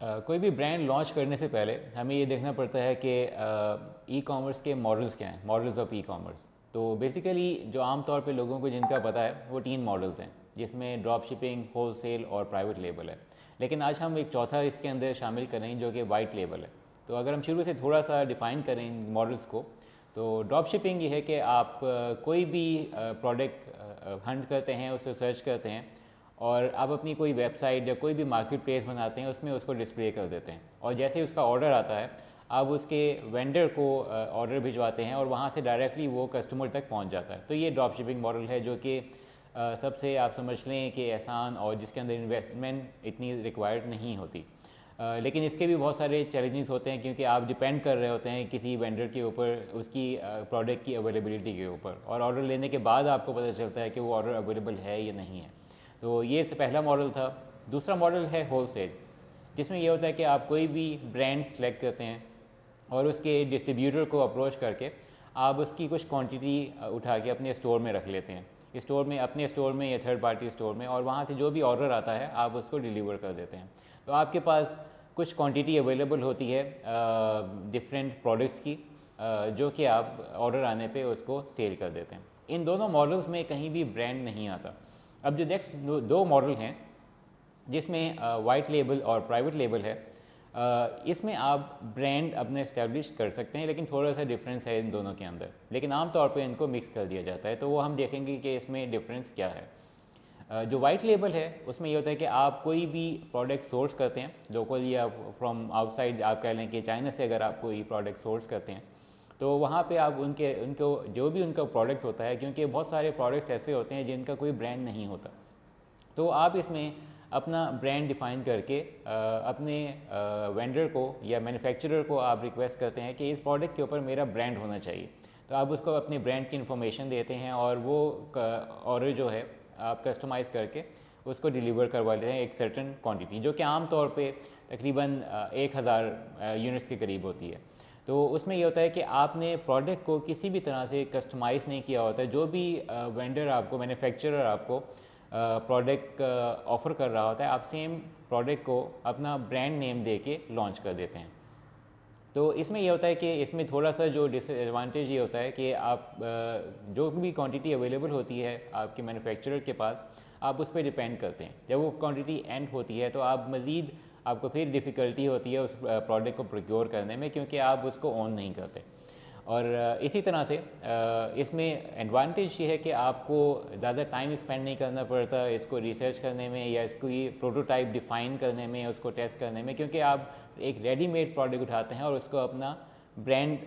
कोई भी brand launch करने से पहले हमें ये देखना पड़ता है कि ई कॉमर्स के मॉडल्स क्या हैं, मॉडल्स ऑफ ई कॉमर्स। तो बेसिकली जो आम तौर पे लोगों को जिनका पता है वो 3 मॉडल्स हैं, जिसमें ड्रॉप शिपिंग, होल सेल और प्राइवेट लेबल है। लेकिन आज हम एक चौथा इसके अंदर शामिल करेंगे जो कि वाइट लेबल है। तो अगर हम शुरू से थोड़ा सा डिफ़ाइन करें इन मॉडल्स को, तो ड्रॉप शिपिंग ये है कि आप कोई भी प्रोडक्ट हंट करते हैं, उससे सर्च करते हैं और आप अपनी कोई वेबसाइट या कोई भी मार्केट प्लेस बनाते हैं, उसमें उसको डिस्प्ले कर देते हैं और जैसे ही उसका ऑर्डर आता है आप उसके वेंडर को ऑर्डर भिजवाते हैं और वहाँ से डायरेक्टली वो कस्टमर तक पहुँच जाता है। तो ये ड्रॉप शिपिंग मॉडल है जो कि सबसे आप समझ लें कि आसान और जिसके अंदर इन्वेस्टमेंट इतनी रिक्वायर्ड नहीं होती। लेकिन इसके भी बहुत सारे चैलेंजेस होते हैं क्योंकि आप डिपेंड कर रहे होते हैं किसी वेंडर के ऊपर, उसकी प्रोडक्ट की अवेलेबिलिटी के ऊपर, और ऑर्डर लेने के बाद आपको पता चलता है कि वो ऑर्डर अवेलेबल है या नहीं है। तो ये पहला मॉडल था। दूसरा मॉडल है होल सेल, जिसमें ये होता है कि आप कोई भी ब्रांड सेलेक्ट करते हैं और उसके डिस्ट्रीब्यूटर को अप्रोच करके आप उसकी कुछ क्वांटिटी उठा के अपने स्टोर में रख लेते हैं, स्टोर में, अपने स्टोर में या थर्ड पार्टी स्टोर में, और वहाँ से जो भी ऑर्डर आता है आप उसको डिलीवर कर देते हैं। तो आपके पास कुछ क्वांटिटी अवेलेबल होती है डिफरेंट प्रोडक्ट्स की, जो कि आप ऑर्डर आने पे उसको सेल कर देते हैं। इन दोनों मॉडल्स में कहीं भी ब्रांड नहीं आता। अब जो नेक्स्ट दो मॉडल हैं जिसमें वाइट लेबल और प्राइवेट लेबल है, इसमें आप ब्रांड अपने इस्टेब्लिश कर सकते हैं, लेकिन थोड़ा सा डिफरेंस है इन दोनों के अंदर, लेकिन आम तौर पे इनको मिक्स कर दिया जाता है। तो वो हम देखेंगे कि इसमें डिफरेंस क्या है। जो वाइट लेबल है उसमें ये होता है कि आप कोई भी प्रोडक्ट सोर्स करते हैं लोकल या फ्रॉम आउटसाइड, आप कह लें कि चाइना से अगर आप कोई प्रोडक्ट सोर्स करते हैं तो वहाँ पे आप उनको जो भी उनका प्रोडक्ट होता है, क्योंकि बहुत सारे प्रोडक्ट्स ऐसे होते हैं जिनका कोई ब्रांड नहीं होता, तो आप इसमें अपना ब्रांड डिफ़ाइन करके अपने वेंडर को या मैन्युफैक्चरर को आप रिक्वेस्ट करते हैं कि इस प्रोडक्ट के ऊपर मेरा ब्रांड होना चाहिए। तो आप उसको अपने ब्रांड की इन्फॉर्मेशन देते हैं और वो ऑर्डर जो है आप कस्टमाइज़ करके उसको डिलीवर करवा लेते हैं एक सर्टन क्वांटिटी, जो कि आम तौर पे तकरीबन 1000 यूनिट्स के करीब होती है। तो उसमें ये होता है कि आपने प्रोडक्ट को किसी भी तरह से कस्टमाइज़ नहीं किया होता है। जो भी वेंडर आपको, मैन्युफैक्चरर आपको प्रोडक्ट ऑफ़र कर रहा होता है, आप सेम प्रोडक्ट को अपना ब्रांड नेम दे के लॉन्च कर देते हैं। तो इसमें ये होता है कि इसमें थोड़ा सा जो डिसएडवांटेज ये होता है कि आप जो भी क्वांटिटी अवेलेबल होती है आपके मैन्युफैक्चरर के पास, आप उस पर डिपेंड करते हैं। जब वो क्वांटिटी एंड होती है तो आप मज़ीद आपको फिर डिफ़िकल्टी होती है उस प्रोडक्ट को प्रोक्योर करने में, क्योंकि आप उसको ओन नहीं करते। और इसी तरह से इसमें एडवांटेज ये है कि आपको ज़्यादा टाइम स्पेंड नहीं करना पड़ता इसको रिसर्च करने में या इसको ये प्रोटोटाइप डिफ़ाइन करने में, उसको टेस्ट करने में, क्योंकि आप एक रेडीमेड प्रोडक्ट उठाते हैं और उसको अपना ब्रांड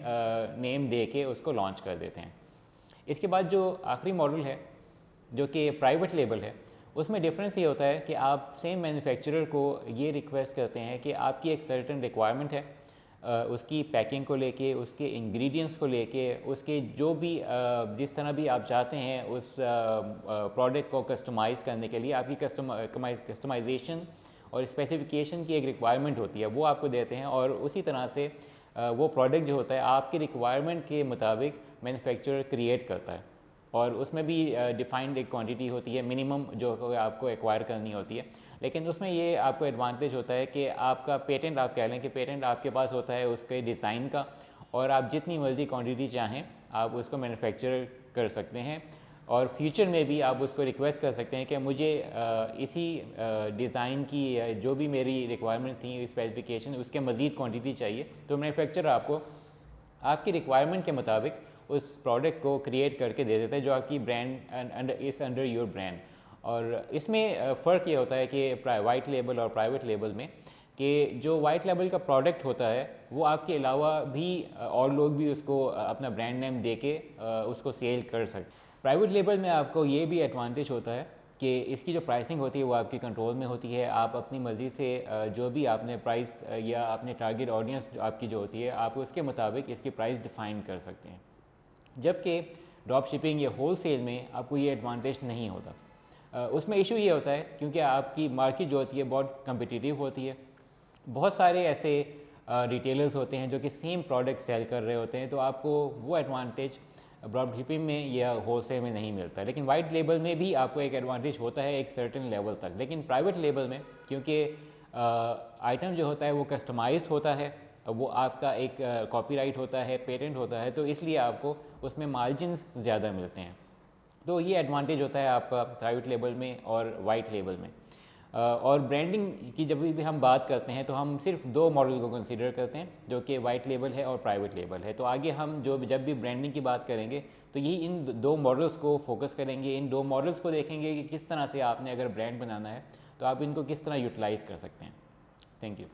नेम दे के उसको लॉन्च कर देते हैं। इसके बाद जो आखिरी मॉडल है जो कि प्राइवेट लेबल है, उसमें डिफरेंस ये होता है कि आप सेम मैन्युफैक्चरर को ये रिक्वेस्ट करते हैं कि आपकी एक सर्टेन रिक्वायरमेंट है, उसकी पैकिंग को लेके, उसके इंग्रेडिएंट्स को लेके, उसके जो भी जिस तरह भी आप चाहते हैं उस प्रोडक्ट को कस्टमाइज़ करने के लिए आपकी कस्टमाइजेशन और स्पेसिफिकेशन की एक रिक्वायरमेंट होती है, वो आपको देते हैं। और उसी तरह से वो प्रोडक्ट जो होता है आपकी रिक्वायरमेंट के मुताबिक मैन्युफैक्चरर क्रिएट करता है, और उसमें भी डिफाइंड एक क्वांटिटी होती है मिनिमम जो आपको एक्वायर करनी होती है। लेकिन उसमें ये आपको एडवांटेज होता है कि आपका पेटेंट, आप कह लें कि पेटेंट आपके पास होता है उसके डिज़ाइन का, और आप जितनी मर्ज़ी क्वांटिटी चाहें आप उसको मैन्युफैक्चर कर सकते हैं, और फ्यूचर में भी आप उसको रिक्वेस्ट कर सकते हैं कि मुझे इसी डिज़ाइन की जो भी मेरी रिक्वायरमेंट्स थी, स्पेसिफिकेशन, उसके मज़ीद क्वांटिटी चाहिए, तो मैन्युफैक्चरर आपको आपकी रिक्वायरमेंट के मुताबिक उस प्रोडक्ट को क्रिएट करके दे देता है जो आपकी ब्रांड इस अंडर योर ब्रांड। और इसमें फ़र्क ये होता है कि वाइट लेबल और प्राइवेट लेबल में, कि जो वाइट लेबल का प्रोडक्ट होता है वो आपके अलावा भी और लोग भी उसको अपना ब्रांड नेम दे के उसको सेल कर सकते। प्राइवेट लेबल में आपको ये भी एडवांटेज होता है कि इसकी जो प्राइसिंग होती है वो आपकी कंट्रोल में होती है। आप अपनी मर्ज़ी से जो भी आपने प्राइस या अपने टारगेट ऑडियंस आपकी जो होती है, आप उसके मुताबिक इसकी प्राइस डिफ़ाइन कर सकते हैं। जबकि ड्रॉप शिपिंग या होल सेल में आपको ये एडवांटेज नहीं होता। उसमें इशू ये होता है क्योंकि आपकी मार्केट जो होती है बहुत कम्पिटिटिव होती है। बहुत सारे ऐसे रिटेलर्स होते हैं जो कि सेम प्रोडक्ट सेल कर रहे होते हैं, तो आपको वो एडवांटेज ड्रॉप शिपिंग में या होल सेल में नहीं मिलता। लेकिन वाइट लेबल में भी आपको एक एडवांटेज होता है एक सर्टेन लेवल तक। लेकिन प्राइवेट लेबल में क्योंकि आइटम जो होता है वो कस्टमाइज्ड होता है, वो आपका एक कॉपीराइट होता है, पेटेंट होता है, तो इसलिए आपको उसमें मार्जिन्स ज़्यादा मिलते हैं। तो ये एडवांटेज होता है आपका प्राइवेट लेबल में और वाइट लेबल में। और ब्रांडिंग की जब भी हम बात करते हैं तो हम सिर्फ दो मॉडल को कंसीडर करते हैं, जो कि वाइट लेबल है और प्राइवेट लेबल है। तो आगे हम जब भी ब्रांडिंग की बात करेंगे तो यही इन दो मॉडल्स को फोकस करेंगे, इन दो मॉडल्स को देखेंगे कि किस तरह से आपने अगर ब्रांड बनाना है तो आप इनको किस तरह यूटिलाइज़ कर सकते हैं। Thank you.